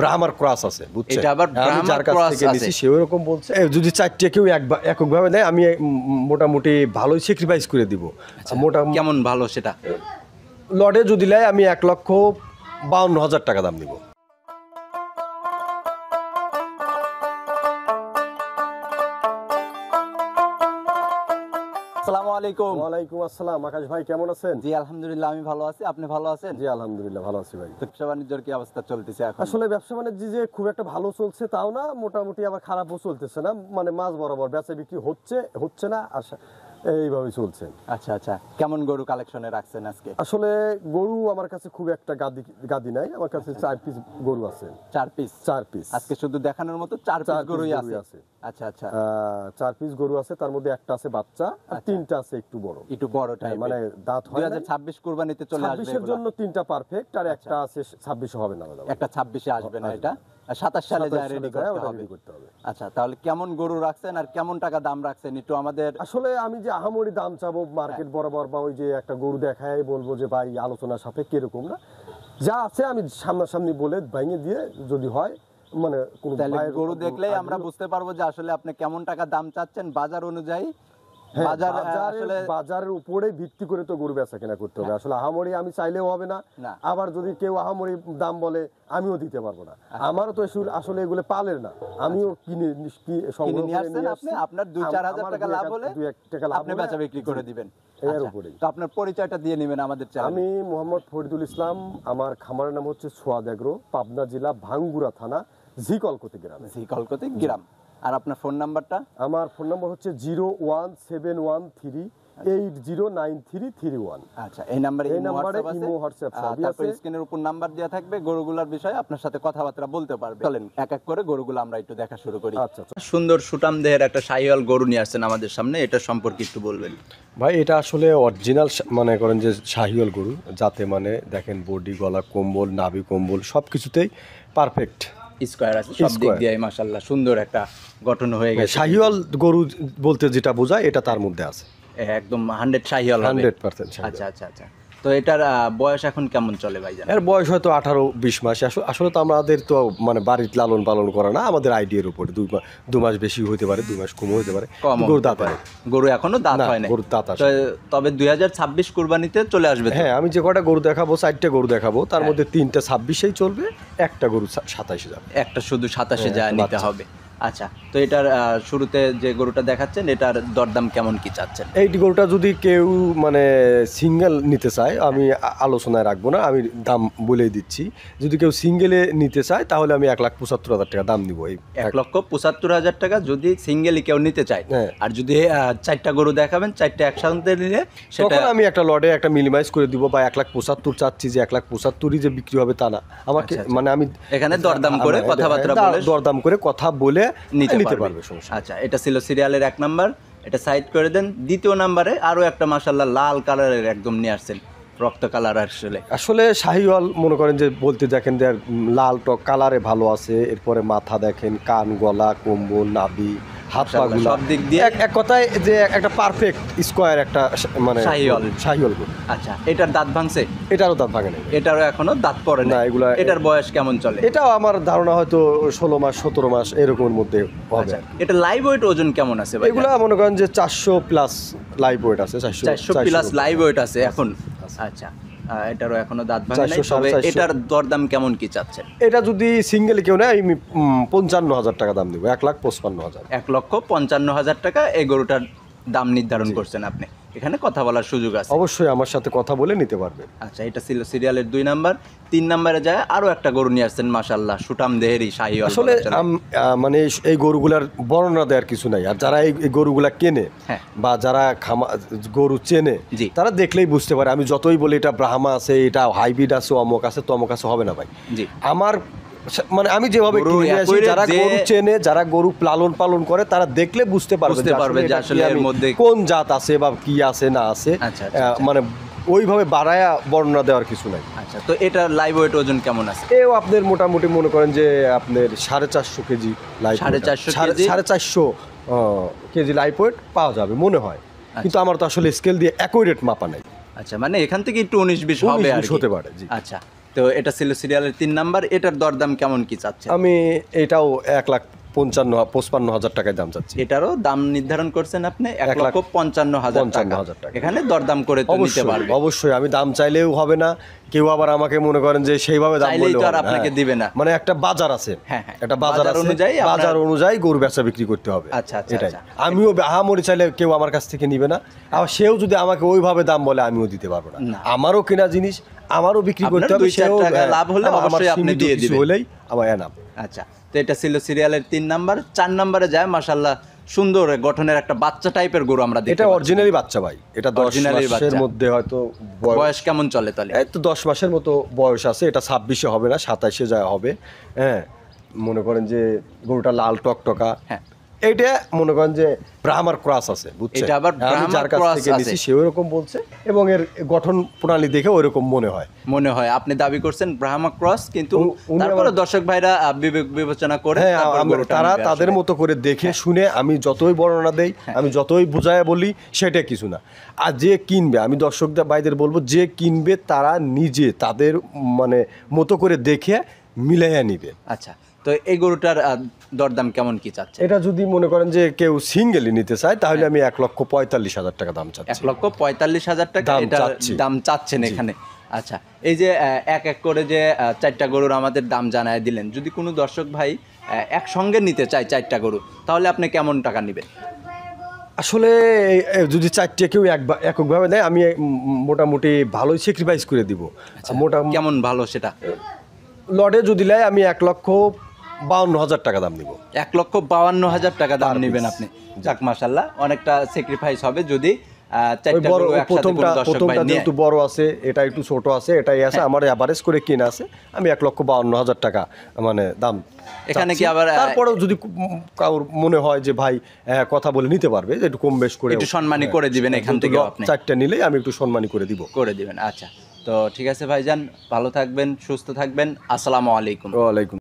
ব্রাহ্মার cross আছে, বুঝছেন? এটা আবার আমি যার কাছ থেকে নিছি সে ওরকম বলছে যদি 4টা কেউ এককভাবে নেয় আমি মোটামুটি ভালোই স্যাক্রিফাইস করে দিব। মোটামুটি কেমন ভালো সেটা? লটে যদি নেয় আমি 1,52,000 টাকা দাম দিব। আসসালামু আলাইকুম। ওয়ালাইকুম আসসালাম। আকাশ ভাই কেমন আছেন? জি আলহামদুলিল্লাহ আমি ভালো আছি, আপনি ভালো আছেন? জি আলহামদুলিল্লাহ ভালো আছি ভাই। ব্যবসা বাণিজ্যের কি অবস্থা চলতেছে এখন? আসলে ব্যবসা বাণিজ্য যে খুব একটা ভালো চলছে তাও না, মোটামুটি আবার খারাপও চলতেছে না, মানে মাঝ বরাবর বেচা বিক্রি হচ্ছে না, এইভাবে চলছে। আচ্ছা আচ্ছা, কেমন গরু কালেকশনে রাখছেন আজকে? আসলে গরু আমার কাছে খুব একটা গাদি নাই, আমার কাছে 4 পিস গরু আছে। 4 পিস? 4 পিস আজকে শুধু দেখানোর মতো 4 পিস গরুই আছে? আচ্ছা আচ্ছা, 4 পিস গরু আছে, তার মধ্যে একটা আছে বাচ্চা আর 3টা আছে একটু বড় টাইপ, মানে দাঁত হয় 2026 কুরবানিতে চলে আসবে। 26 এর জন্য 3টা পারফেক্ট আর একটা আছে 26 হবে না দাদা। একটা 26 এ আসবে না, এটা 27 সালে যা রেডি করতে হবে। আচ্ছা, তাহলে কেমন গরু রাখছেন আর কেমন টাকা দাম রাখছেন একটু আমাদের? আসলে আমি যে আহামরি দাম চাবো মার্কেট বরাবর বা ওই যে একটা গরু দেখায় বলবো যে ভাই আলোচনার সাপেক্ষে এরকম না, যা আছে আমি সামনাসামনি বলে ভেঙে দিয়ে যদি হয় মানে কোন গরু দেখলেই আমরা বুঝতে পারবো যে আসলে আপনি কেমন টাকা দাম চাচ্ছেন বাজার অনুযায়ী। বাজারের উপরে ভিত্তি করে তো গরু বেচা কেনা করতে হবে। আসলে আহামরি আমি চাইলেও হবে না, আবার যদি কেউ আহামরি দাম বলে আমিও দিতে পারবো না। আমারও তো আসলে এগুলো পালের না, আমিও কিনে সংগ্রহ করে নিয়ে আসছি। আপনার 2-4 হাজার টাকা লাভ হলে 2-1 টাকা লাভ আপনি বেচা বিক্রি করে দিবেন এর উপরেই। তো আপনার পরিচয়টা দিয়ে নেবেন আমাদের চ্যানেলে। আমি মোহাম্মদ ফরিদুল ইসলাম, আমার খামারের নাম হচ্ছে সোয়াদ এগ্রো, পাবনা জেলা ভাঙ্গুরা থানা, ঝিকলকতি গ্রাম। আর আপনার ফোন নাম্বারটা? আমার ফোন নাম্বার হচ্ছে 01713809331। আচ্ছা, এই নাম্বারে ইমো হোয়াটসঅ্যাপ সবই আছে। স্ক্রিনের উপর নাম্বার দেওয়া থাকবে, গরুগুলোর বিষয়ে আপনার সাথে কথাবার্তা বলতে পারবে। চলেন এক এক করে গরুগুলো আমরা একটু দেখা শুরু করি। আচ্ছা, সুন্দর সুটাম দেহের একটা শাহিওয়াল গরু নিয়ে আসছেন আমাদের সামনে, এটা সম্পর্কে একটু বলবেন ভাই। এটা আসলে অরিজিনাল মনে করেন যে শাহিওয়াল গরু, যাতে মানে দেখেন বডি, গলা, কম্বল, নাভি কম্বল সবকিছুতেই পারফেক্ট স্কয়ার আছে, সব দিক দিয়ে মাশাআল্লাহ সুন্দর একটা গঠন হয়ে গেছে। শাহিওয়াল গরু বলতে যেটা বোঝায় এটা তার মধ্যে আছে, একদম 100 শাহিওয়াল হবে। 100% শাহিওয়াল। আচ্ছা আচ্ছা আচ্ছা, তো এটার বয়স এখন কেমন চলে ভাইজান? এর বয়স হয়তো 18-20 মাস। আসলে তো আমাদের তো মানে বাড়িতে লালন পালন করা না, আমাদের আইডিয়ার উপরে 2 মাস বেশি হতে পারে, 2 মাস কম হতে পারে। গরু দাঁত হয়, গরু এখনো দাঁত হয় না, গরু দাঁত আসে। তবে 2026 কুরবানিতে চলে আসবে। হ্যাঁ, আমি যে কটা গরু দেখাবো 4টা গরু দেখাবো, তার মধ্যে 3টা 26-এই চলবে, একটা গরু 27-এ যাবে, একটা শুধু 27-এ যায় নিতে হবে। আচ্ছা, তো এটার শুরুতে যে গরুটা দেখাচ্ছেন এটার দরদাম কেমন কি চাচ্ছেন? এই গরুটা যদি কেউ মানে সিঙ্গেল নিতে চায় আমি আলোচনায় রাখবো না, আমি দাম বলেই দিচ্ছি। যদি কেউ সিঙ্গেলে নিতে চায় তাহলে আমি 1,75,000 টাকা দাম নিব। এই 1,75,000 টাকা যদি সিঙ্গেলি কেউ নিতে চায়। আর যদি 4টা গরু দেখাবেন, 4টা একসাথে নিলে সেটা আমি একটা লটে একটা মিনিমাইজ করে দিব, বা 1,75,000 চাচ্ছি যে 1,75,000-ই যে বিক্রি হবে তা না। আমাকে মানে আমি এখানে দরদাম করে কথাবার্তা বলে, দরদাম করে কথা বলে নিতে পারবে। আচ্ছা, এটা ছিল সিরিয়ালের 1 নাম্বার, এটা সাইড করে দেন। দ্বিতীয় নাম্বারে আরো একটা মাশাআল্লাহ লাল কালারের একদম নিয়ে আসছেন, রক্ত কালার। আসলে শাহিওয়াল মনে করেন যে বলতে দেখেন যে লাল টক কালারে ভালো আছে, এরপরে মাথা দেখেন, কান, গলা, কম্বল, নাভি, হাত পাগুলো সব দিক দিয়ে এক কথায় যে একটা পারফেক্ট স্কয়ার একটা মানে শাহিওয়াল গরু। আচ্ছা, এটার দাঁত ভাঙছে? এটারও দাঁত ভাঙে না, এটারও এখনো দাঁত পড়ে না। এটার বয়স কেমন চলে? এটাও আমার ধারণা হয়তো 16 মাস 17 মাস এরকমের মধ্যে হবে। এটা লাইভ ওয়েট ওজন কেমন আছে ভাই? এগুলা মনে করেন যে 400 প্লাস লাইভ ওয়েট আছে, 400 প্লাস লাইভ ওয়েট আছে এখন। আচ্ছা, এটারও এখনো দাঁত ভাঙে নাই, তবে এটার দরদাম কেমন কি চাচ্ছেন? এটা যদি সিঙ্গেল কেউ নেয় আমি 55,000 টাকা দাম দেবো। 1,55,000। 1,55,000 টাকা এই গরুটার দাম নির্ধারণ করছেন আপনি। এখানে কথা বলার সুযোগ আছে, অবশ্যই আমার সাথে কথা বলে নিতে পারবে। আচ্ছা, এটা ছিল সিরিয়ালের 2 নাম্বার। 3 নাম্বারে যায় আরো একটা গরু নিয়ে আসছেন মাশাআল্লাহ, সুটাম দেহেরই শাহিওয়াল। আসলে মানে এই গরুগুলার বর্ণনা দেওয়ার কিছু নাই, আর যারা এই গরুগুলা কেনে বা যারা গরু চেনে তারা দেখলেই বুঝতে পারে। আমি যতই বলি এটা ব্রাহ্মা আছে, এটা হাইব্রিড আছে, অমক আছে, তমক আছে, হবে না ভাই। আমার মানে আমি যেভাবে যারা গরু চেনে, যারা গরু লালন পালন করে, তারা দেখলে বুঝতে পারবে যে আসলে এর মধ্যে কোন জাত আছে বা কি আছে না আছে। মানে ওইভাবে বাড়ায়া বর্ণনা দেওয়ার কিছু নাই। আচ্ছা, তো এটা লাইভ ওয়েট ওজন কেমন আছে? এও আপনার মোটামুটি মনে করেন যে আপনার 450 KG live, 450 KG live weight পাওয়া যাবে মনে হয়, কিন্তু আমার তো আসলে স্কেল দিয়ে অ্যাকুরেট মাপা নাই। আচ্ছা, মানে এখান থেকে একটু 19-20 হবে আর হতে পারে। আচ্ছা, তো এটা ছিল সিরিয়ালের 3 নাম্বার, এটার দরদাম কেমন কি চাচ্ছে? আমি এটাও 1,55,000 টাকায় দাম চাচ্ছি। এটারও দাম নির্ধারণ করছেন আপনি 1,55,000 টাকা। এখানে দরদাম করে তো নিতে পারবে। অবশ্যই আমি দাম চাইলেও হবে না, কেউ আবার আমাকে মনে করেন যে সেইভাবে দাম চাইলেই তো আর আপনাকে দিবে না। মানে একটা বাজার আছে, হ্যাঁ হ্যাঁ, একটা বাজার অনুযায়ী গরু বেচা বিক্রি করতে হবে। আচ্ছা আচ্ছা, এটাই। আমিও আহামরি চাইলে কেউ আমার কাছ থেকে নিবে না, আবার সেও যদি আমাকে ওইভাবে দাম বলে আমিও দিতে পারবো না। আমারও কেনা জিনিস আমারও বিক্রি করতে হবে, সেও লাভ হলে অবশ্যই আপনি দিয়ে দিবেন, হলেই আমার এনাফ। আচ্ছা, তো এটা ছিল সিরিয়ালের 3 নাম্বার। 4 নাম্বারে যায় মাশাআল্লাহ সুন্দর গঠনের একটা বাচ্চা টাইপের গরু আমরা দেখি। এটা অরিজিনালি বাচ্চা ভাই, এটা 10 মাসের মধ্যে হয়তো। বয়স কেমন চলে তাহলে? এই তো 10 মাসের মতো বয়স আছে। এটা 26-এ হবে না, 27-এ যায় হবে। হ্যাঁ, মনে করেন যে গরুটা লাল টকটকা। হ্যাঁ, এইটা মনে করেন যে ব্রাহ্মার ক্রস আছে, বুঝছেন? এটা আবার ব্রাহ্মার ক্রস আছে, সে ওরকম বলছে এবং এর গঠন প্রণালী দেখে ওরকম মনে হয়। আপনি দাবি করছেন ব্রাহ্মা ক্রস, কিন্তু তারপরে দর্শক ভাইরা বিবেক বিবেচনা করে তারা তাদের মতো করে দেখে শুনে, আমি যতই বর্ণনা দেই, আমি যতই বুঝায় বলি, সেটা কিছু না। আর যে কিনবে, আমি দর্শকদের ভাইদের বলবো, যে কিনবে তারা নিজে তাদের মানে মতো করে দেখে মিলাইয়া নিবে। আচ্ছা, তো এই গরুটার দরদাম কেমন কি চাচ্ছে? এটা যদি মনে করেন যে কেউ সিঙ্গেলি নিতে চায়, তাহলে আমি 1,45,000 টাকা দাম চাচ্ছি। 1,45,000 টাকা এটা দাম চাচ্ছেন এখানে। আচ্ছা, এই যে এক এক করে যে 4টা গরুর আমাদের দাম জানায় দিলেন, যদি কোনো দর্শক ভাই একসঙ্গে নিতে চায় 4টা গরু, তাহলে আপনি কেমন টাকা নেবেন? আসলে যদি 4টে কেউ এককভাবে নেয়, আমি মোটামুটি ভালোই স্যাক্রিফাইস করে দিব। মোটামুটি কেমন ভালো সেটা? লটে যদি নেয় আমি 1,52,000 টাকা দাম নিব। 1,52,000 টাকা দাম নেবেন আপনি? যাক মাশাআল্লাহ, অনেকটা স্যাক্রিফাইস হবে যদি 4টা গরু একসাথে কোনো দর্শক ভাই নিয়ে। একটু বড় আছে, এটা একটু ছোট আছে, এটাই আছে, আমার এভারেজ করে কিনা আছে। আমি 1,52,000 টাকা মানে দাম এখানে কি আবার তারপরেও যদি কারোর মনে হয় যে ভাই কথা বলে নিতে পারবে, একটু কম বেশ করে একটু সম্মানী করে দিবেন এখান থেকে। আপনি 4টা নিলেই আমি একটু সম্মানী করে দিবেন। আচ্ছা, তো ঠিক আছে ভাইজান, ভালো থাকবেন, সুস্থ থাকবেন। আসসালামু আলাইকুম। ওয়ালাইকুম।